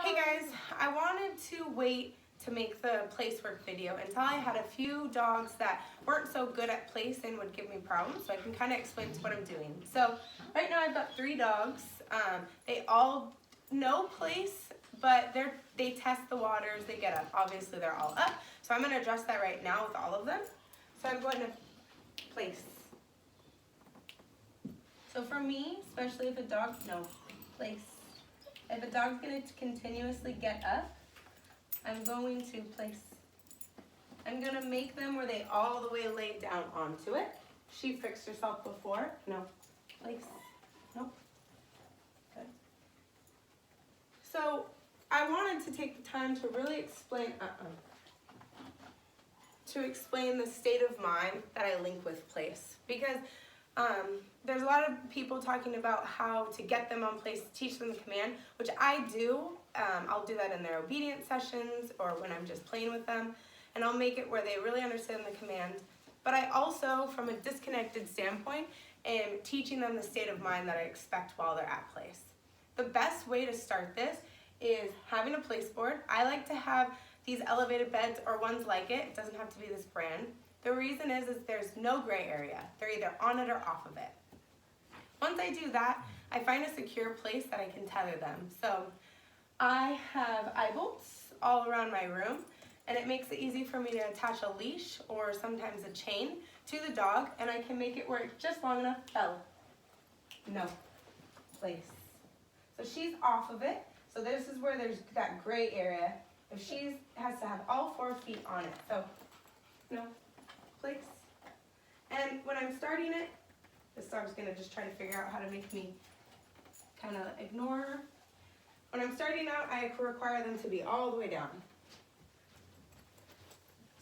Hey guys, I wanted to wait to make the place work video until I had a few dogs that weren't so good at place and would give me problems, so I can kind of explain what I'm doing. So right now I've got 3 dogs. They all know place, but they test the waters, they get up. Obviously they're all up, so I'm going to address that right now with all of them. So I'm going to place. So for me, especially if a dog, place. If a dog's going to continuously get up, I'm going to place. I'm going to make them where they all the way lay down onto it. She fixed herself before. No. Place. Nope. Good. So I wanted to take the time to really explain, to explain the state of mind that I link with place. Because there's a lot of people talking about how to get them on place, teach them the command, which I do. I'll do that in their obedience sessions or when I'm just playing with them, and I'll make it where they really understand the command. But I also, from a disconnected standpoint, am teaching them the state of mind that I expect while they're at place. The best way to start this is having a place board. I like to have these elevated beds or ones like it. It doesn't have to be this brand. The reason is there's no gray area. They're either on it or off of it. Once I do that, I find a secure place that I can tether them. So I have eye bolts all around my room, and it makes it easy for me to attach a leash or sometimes a chain to the dog, and I can make it where it's just long enough. Bella. No. Place. So she's off of it. So this is where there's that gray area. If she has to have all 4 feet on it. So, no. Place. And when I'm starting it, this dog's going to just try to figure out how to make me kind of ignore her. When I'm starting out, I require them to be all the way down.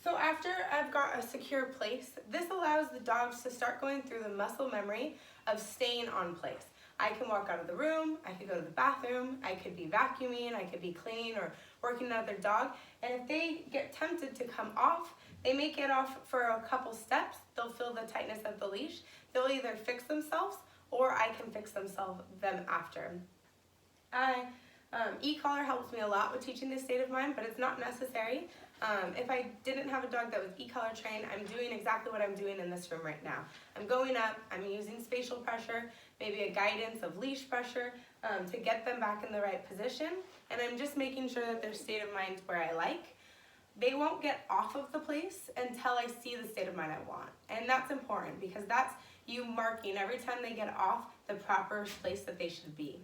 So after I've got a secure place, this allows the dogs to start going through the muscle memory of staying on place. I can walk out of the room, I could go to the bathroom, I could be vacuuming, I could be cleaning or working another dog, and if they get tempted to come off, they may get off for a couple steps, they'll feel the tightness of the leash, they'll either fix themselves or I can fix them after. E-collar helps me a lot with teaching this state of mind, but it's not necessary. If I didn't have a dog that was e-collar trained, I'm doing exactly what I'm doing in this room right now. I'm going up, I'm using spatial pressure, maybe a guidance of leash pressure to get them back in the right position, and I'm just making sure that their state of mind's where I like. They won't get off of the place until I see the state of mind I want, and that's important because that's you marking every time they get off the proper place that they should be.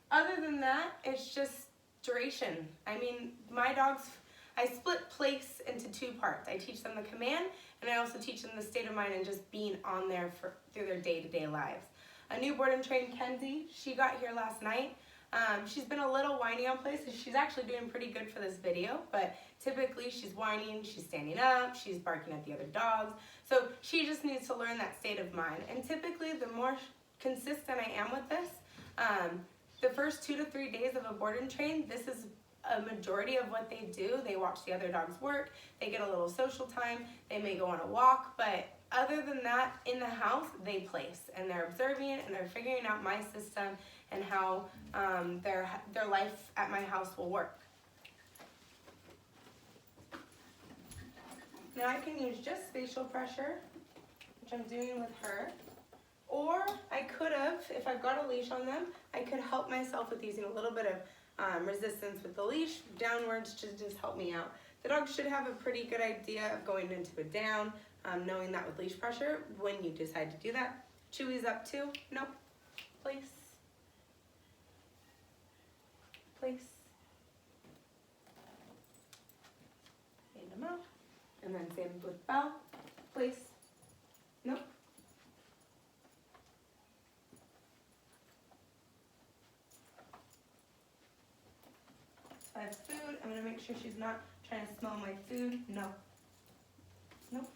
Other than that, it's just duration. I mean, my dogs, I split place into 2 parts. I teach them the command, and I also teach them the state of mind and just being on there through their day-to-day lives. A new board and trained Kenzie, she got here last night. She's been a little whiny on place, and she's actually doing pretty good for this video, but typically she's whining, she's standing up, she's barking at the other dogs, so she just needs to learn that state of mind. And typically, the more consistent I am with this, the first 2 to 3 days of a board and train, this is a majority of what they do. They watch the other dogs work, they get a little social time, they may go on a walk, but other than that, in the house, they place, and they're observing it, and they're figuring out my system and how their life at my house will work. Now I can use just spatial pressure, which I'm doing with her, or I could have, if I've got a leash on them, I could help myself with using a little bit of resistance with the leash downwards to just help me out. The dog should have a pretty good idea of going into a down, knowing that with leash pressure when you decide to do that. Chewy's up too. Nope. Place. Place. Hand them out. And then same with Belle. Place. Nope. So I have food. I'm going to make sure she's not trying to smell my food. No. Nope.